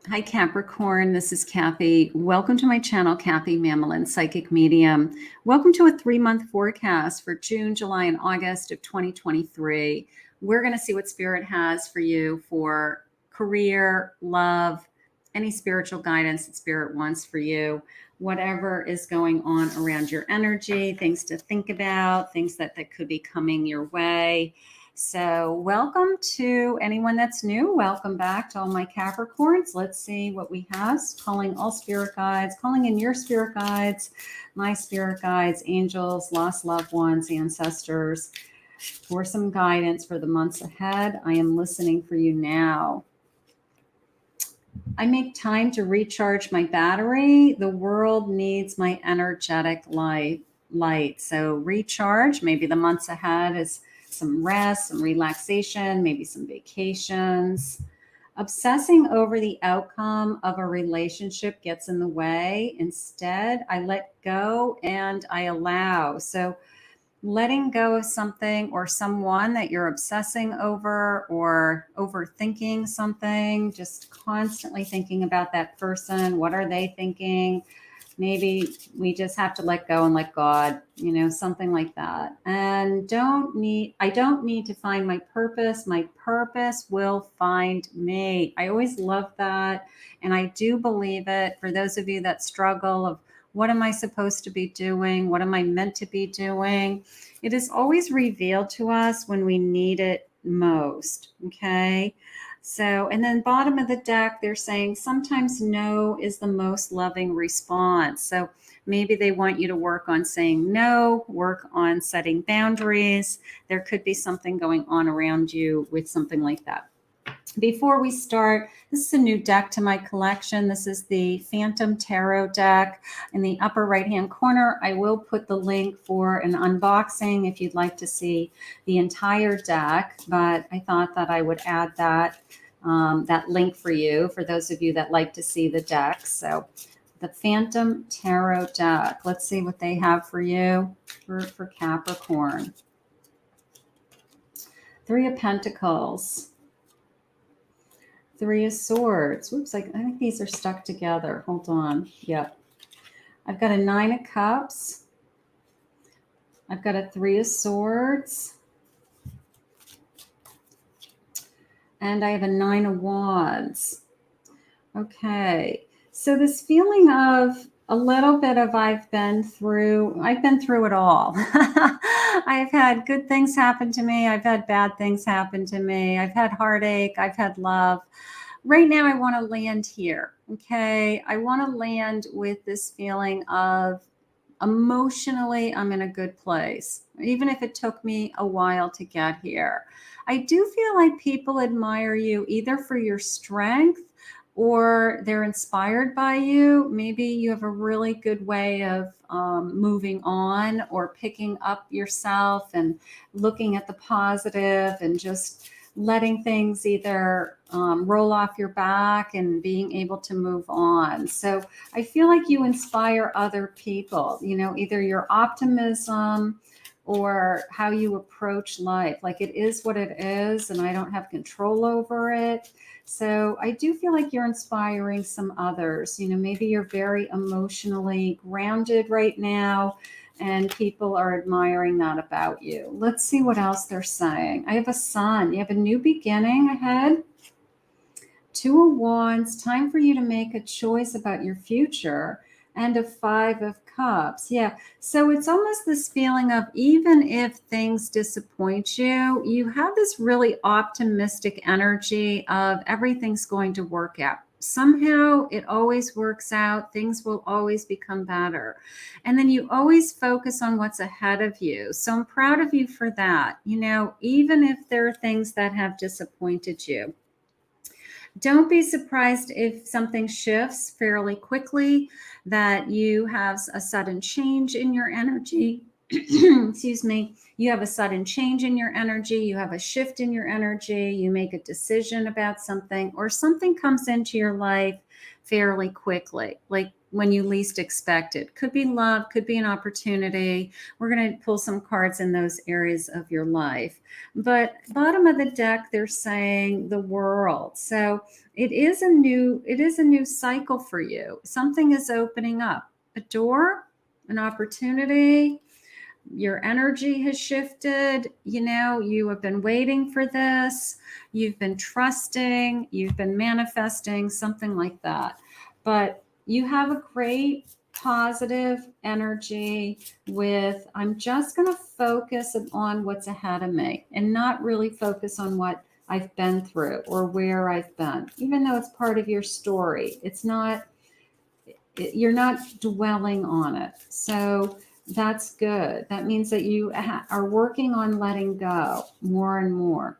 Hi, Capricorn. This is Kathy. Welcome to my channel, Kathy Mamolen, Psychic Medium. Welcome to a 3-month forecast for June, July, and August of 2023. We're going to see what Spirit has for you for career, love, any spiritual guidance that Spirit wants for you, whatever is going on around your energy, things to think about, things that could be coming your way. So welcome to anyone that's new. Welcome back to all my Capricorns. Let's see what we have. Calling all spirit guides, calling in your spirit guides, my spirit guides, angels, lost loved ones, ancestors, for some guidance for the months ahead. I am listening for you now. I make time to recharge my battery. The world needs my energetic light. So recharge, maybe the months ahead is some rest, some relaxation, maybe some vacations. Obsessing over the outcome of a relationship gets in the way. Instead, I let go and I allow. So letting go of something or someone that you're obsessing over or overthinking something, just constantly thinking about that person. What are they thinking? Maybe we just have to let go and let God, something like that. And I don't need to find my purpose. My purpose will find me. I always love that. And I do believe it. For those of you that struggle of what am I supposed to be doing? What am I meant to be doing? It is always revealed to us when we need it most. Okay. So, and then bottom of the deck, they're saying sometimes no is the most loving response. So maybe they want you to work on saying no, work on setting boundaries. There could be something going on around you with something like that. Before we start, this is a new deck to my collection. This is the Phantom Tarot deck. In the upper right-hand corner, I will put the link for an unboxing if you'd like to see the entire deck, but I thought that I would add that link for you, for those of you that like to see the deck. So the Phantom Tarot deck. Let's see what they have for you for Capricorn. 3 of Pentacles. 3 of Swords. Whoops, I think these are stuck together. Hold on. Yep. I've got a 9 of Cups. I've got a 3 of Swords. And I have a 9 of Wands. Okay. So this feeling of a little bit of I've been through it all. I've had good things happen to me. I've had bad things happen to me. I've had heartache. I've had love. Right now, I want to land here. Okay. I want to land with this feeling of emotionally, I'm in a good place, even if it took me a while to get here. I do feel like people admire you either for your strength or they're inspired by you. Maybe you have a really good way of moving on or picking up yourself and looking at the positive and just letting things either roll off your back and being able to move on. So I feel like you inspire other people, either your optimism or how you approach life. Like it is what it is, and I don't have control over it. So I do feel like you're inspiring some others. Maybe you're very emotionally grounded right now, and people are admiring that about you. Let's see what else they're saying. I have a Sun. You have a new beginning ahead. 2 of Wands. Time for you to make a choice about your future. And a 5 of Cups. Yeah. So it's almost this feeling of even if things disappoint you, you have this really optimistic energy of everything's going to work out. Somehow it always works out. Things will always become better. And then you always focus on what's ahead of you. So I'm proud of you for that. Even if there are things that have disappointed you. Don't be surprised if something shifts fairly quickly, that you have a sudden change in your energy. Excuse me. You have a sudden change in your energy. You have a shift in your energy. You make a decision about something, or something comes into your life fairly quickly. Like when you least expect it. Could be love, could be an opportunity. We're going to pull some cards in those areas of your life. But bottom of the deck, they're saying the world. So it is a new cycle for you. Something is opening up. A door, an opportunity. Your energy has shifted. You have been waiting for this. You've been trusting. You've been manifesting, something like that. But you have a great positive energy with, I'm just going to focus on what's ahead of me and not really focus on what I've been through or where I've been, even though it's part of your story. You're not dwelling on it. So that's good. That means that you are working on letting go more and more.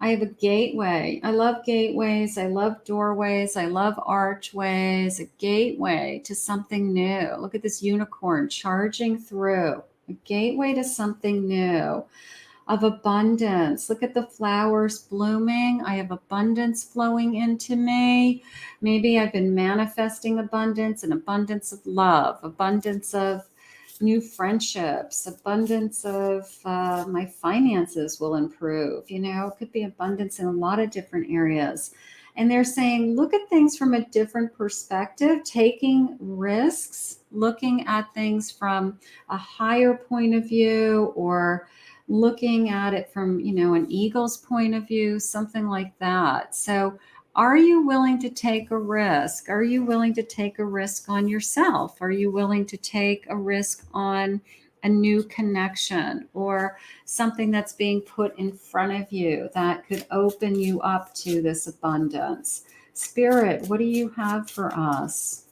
I have a gateway. I love gateways. I love doorways. I love archways. A gateway to something new. Look at this unicorn charging through. A gateway to something new. Of abundance. Look at the flowers blooming. I have abundance flowing into me. Maybe I've been manifesting abundance, and abundance of love, abundance of new friendships, abundance of my finances will improve. It could be abundance in a lot of different areas. And they're saying, look at things from a different perspective, taking risks, looking at things from a higher point of view, or looking at it from, an eagle's point of view, something like that. So are you willing to take a risk? Are you willing to take a risk on yourself? Are you willing to take a risk on a new connection or something that's being put in front of you that could open you up to this abundance? Spirit, what do you have for us?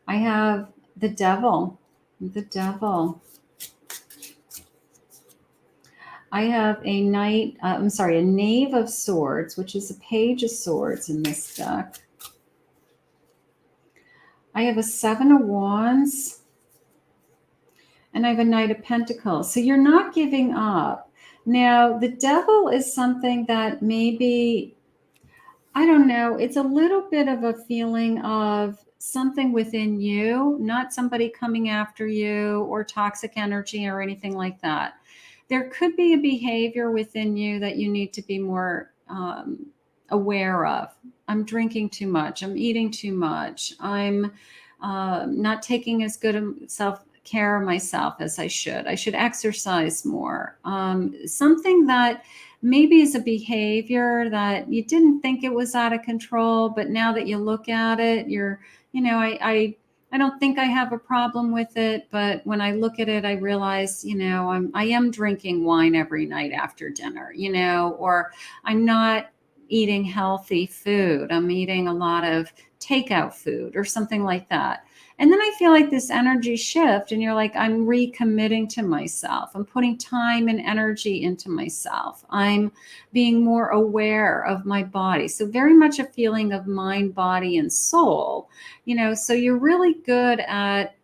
I have the devil. The devil. I have a knave of swords, which is a page of swords in this deck. I have a 7 of wands, and I have a knight of pentacles. So you're not giving up. Now, the devil is something that maybe, I don't know, it's a little bit of a feeling of something within you, not somebody coming after you or toxic energy or anything like that. There could be a behavior within you that you need to be more aware of. I'm drinking too much. I'm eating too much. I'm not taking as good of care of myself as I should. I should exercise more. Something that maybe is a behavior that you didn't think it was out of control, but now that you look at it, I don't think I have a problem with it, but when I look at it, I realize, I am drinking wine every night after dinner, or I'm not eating healthy food. I'm eating a lot of takeout food or something like that. And then I feel like this energy shift, and you're like, I'm recommitting to myself. I'm putting time and energy into myself. I'm being more aware of my body. So very much a feeling of mind, body, and soul. So you're really good at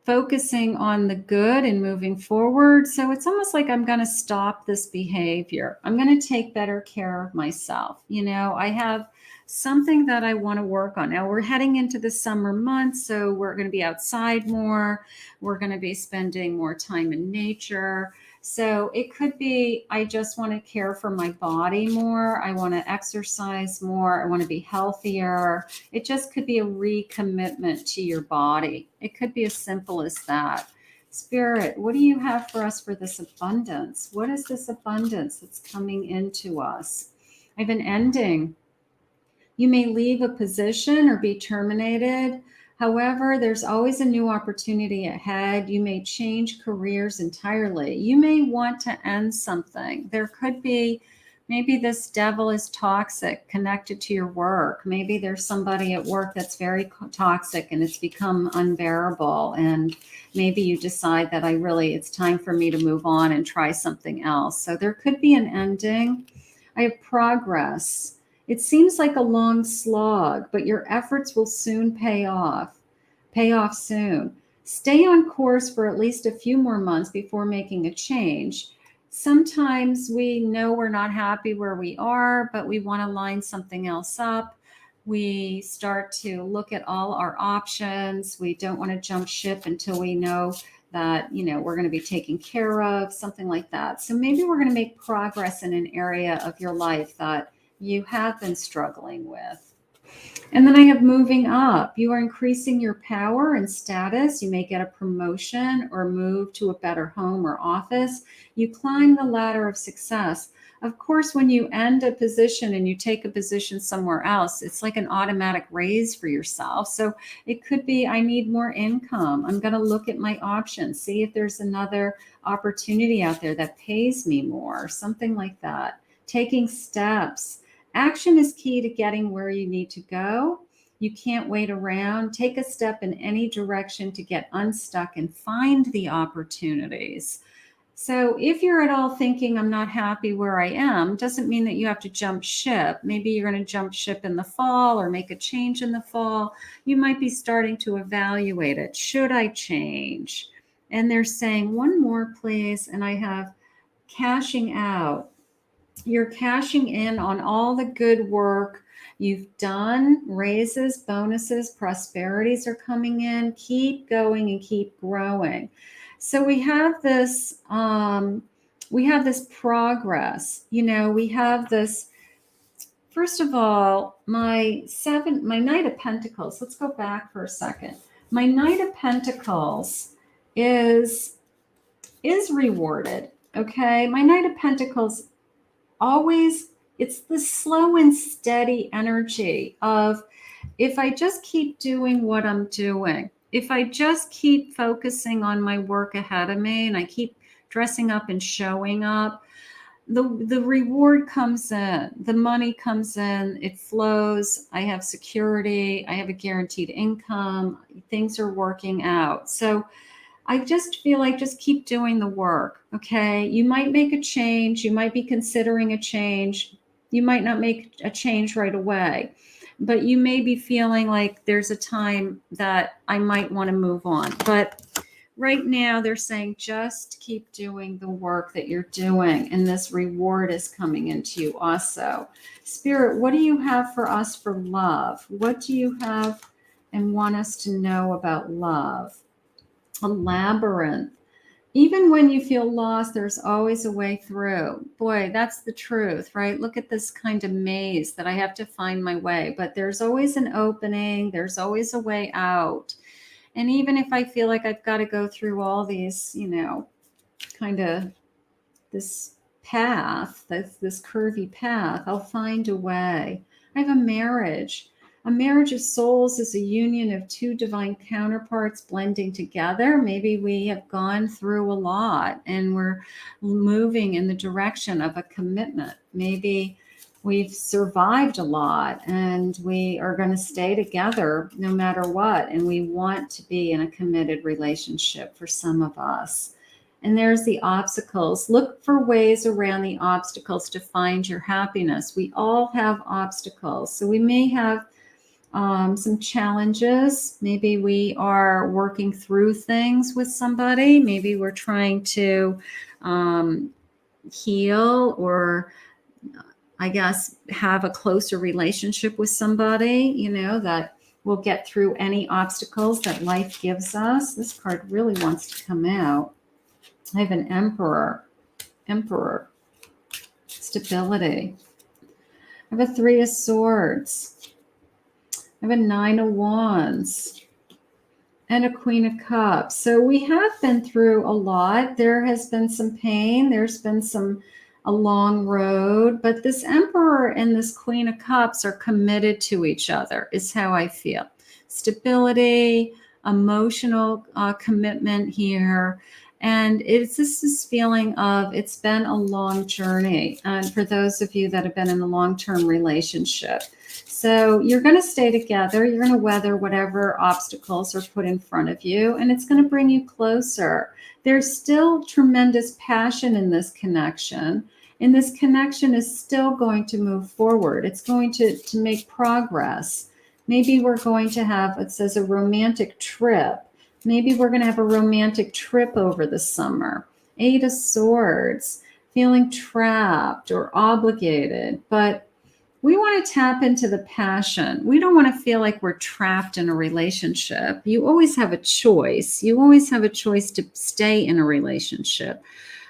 focusing on the good and moving forward. So it's almost like I'm going to stop this behavior. I'm going to take better care of myself. I have something that I want to work on. Now we're heading into the summer months, so we're going to be outside more. We're going to be spending more time in nature. So it could be, I just want to care for my body more. I want to exercise more. I want to be healthier. It just could be a recommitment to your body. It could be as simple as that. Spirit, what do you have for us for this abundance? What is this abundance that's coming into us? I have an ending. You may leave a position or be terminated. However, there's always a new opportunity ahead. You may change careers entirely. You may want to end something. There could be, maybe this devil is toxic, connected to your work. Maybe there's somebody at work that's very toxic and it's become unbearable. And maybe you decide that it's time for me to move on and try something else. So there could be an ending. I have progress. It seems like a long slog, but your efforts will soon pay off soon. Stay on course for at least a few more months before making a change. Sometimes we know we're not happy where we are, but we want to line something else up. We start to look at all our options. We don't want to jump ship until we know that, we're going to be taken care of, something like that. So maybe we're going to make progress in an area of your life that you have been struggling with. And then I have moving up. You are increasing your power and status. You may get a promotion or move to a better home or office. You climb the ladder of success. Of course, when you end a position and you take a position somewhere else, it's like an automatic raise for yourself. So it could be, I need more income. I'm going to look at my options, see if there's another opportunity out there that pays me more, something like that. Taking steps. Action is key to getting where you need to go. You can't wait around. Take a step in any direction to get unstuck and find the opportunities. So if you're at all thinking I'm not happy where I am, doesn't mean that you have to jump ship. Maybe you're going to jump ship in the fall or make a change in the fall. You might be starting to evaluate it. Should I change? And they're saying, one more, please. And I have cashing out. You're cashing in on all the good work you've done. Raises, bonuses, prosperities are coming in. Keep going and keep growing. So we have this progress. We have this. First of all, my Knight of Pentacles. Let's go back for a second. My Knight of Pentacles is rewarded. Okay, my Knight of Pentacles always, it's the slow and steady energy of, if I just keep doing what I'm doing, if I just keep focusing on my work ahead of me and I keep dressing up and showing up, the reward comes in, the money comes in, it flows. I have security, I have a guaranteed income, things are working out. So I just feel like just keep doing the work, okay? You might make a change. You might be considering a change. You might not make a change right away, but you may be feeling like there's a time that I might want to move on. But right now they're saying just keep doing the work that you're doing, and this reward is coming into you also. Spirit, what do you have for us for love? What do you have and want us to know about love? A labyrinth. Even when you feel lost, there's always a way through. Boy, that's the truth, right? Look at this kind of maze that I have to find my way, but there's always an opening. There's always a way out. And even if I feel like I've got to go through all these, kind of this path, this curvy path, I'll find a way. I have a marriage. A marriage of souls is a union of two divine counterparts blending together. Maybe we have gone through a lot and we're moving in the direction of a commitment. Maybe we've survived a lot and we are going to stay together no matter what. And we want to be in a committed relationship for some of us. And there's the obstacles. Look for ways around the obstacles to find your happiness. We all have obstacles. So we may have some challenges. Maybe we are working through things with somebody. Maybe we're trying to heal or, I guess, have a closer relationship with somebody, that will get through any obstacles that life gives us. This card really wants to come out. I have an Emperor, stability. I have a Three of Swords. I have a Nine of Wands and a Queen of Cups. So we have been through a lot. There has been some pain. There's been a long road, but this Emperor and this Queen of Cups are committed to each other, is how I feel. Stability, emotional commitment here. And it's just this feeling of, it's been a long journey. And for those of you that have been in a long-term relationship, so you're going to stay together. You're going to weather whatever obstacles are put in front of you, and it's going to bring you closer. There's still tremendous passion in this connection, and this connection is still going to move forward. It's going to make progress. Maybe we're going to have, it says, a romantic trip. Maybe we're going to have a romantic trip over the summer. Eight of Swords, feeling trapped or obligated, but We want to tap into the passion. We don't want to feel like we're trapped in a relationship. You always have a choice. You always have a choice to stay in a relationship.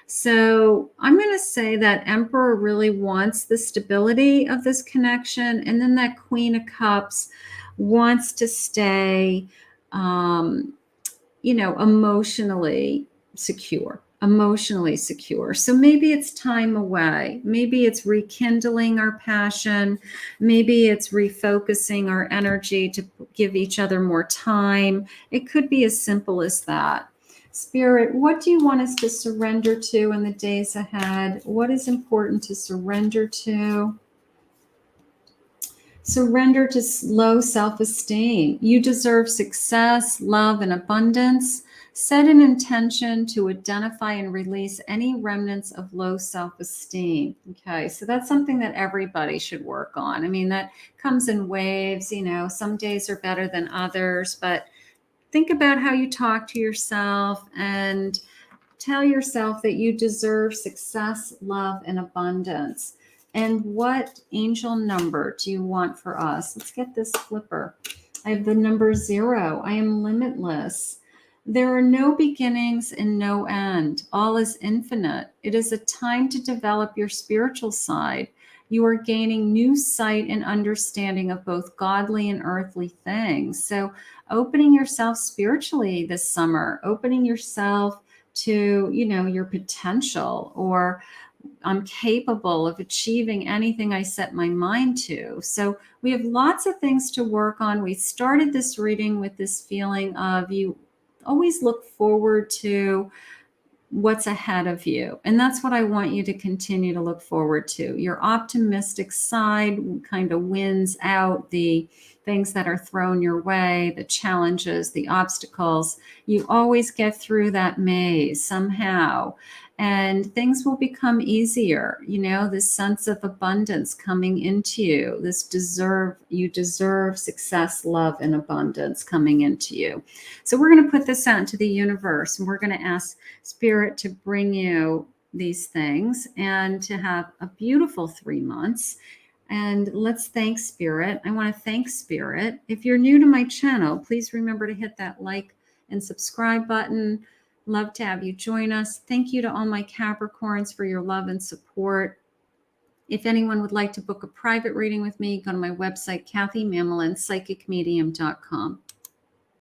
So I'm going to say that Emperor really wants the stability of this connection. And then that Queen of Cups wants to stay, emotionally secure. So maybe it's time away. Maybe it's rekindling our passion. Maybe it's refocusing our energy to give each other more time. It could be as simple as that. Spirit, what do you want us to surrender to in the days ahead? What is important to surrender to? Surrender to low self-esteem. You deserve success, love, and abundance. Set an intention to identify and release any remnants of low self-esteem. Okay, so that's something that everybody should work on. I mean, that comes in waves. Some days are better than others, but think about how you talk to yourself and tell yourself that you deserve success, love, and abundance. And what angel number do you want for us? Let's get this flipper. I have the number 0. I am limitless. There are no beginnings and no end. All is infinite. It is a time to develop your spiritual side. You are gaining new sight and understanding of both godly and earthly things. So opening yourself spiritually this summer, opening yourself to, your potential, or I'm capable of achieving anything I set my mind to. So we have lots of things to work on. We started this reading with this feeling of you always look forward to what's ahead of you. And that's what I want you to continue to look forward to. Your optimistic side kind of wins out the things that are thrown your way, the challenges, the obstacles. You always get through that maze somehow, and things will become easier. This sense of abundance coming into you, you deserve success, love, and abundance coming into you. So we're going to put this out into the universe, and we're going to ask Spirit to bring you these things and to have a beautiful 3 months. And let's thank Spirit. I want to thank Spirit. If you're new to my channel, please remember to hit that like and subscribe button. Love to have you join us. Thank you to all my Capricorns for your love and support. If anyone would like to book a private reading with me, go to my website, CathyMamolen, psychicmedium.com.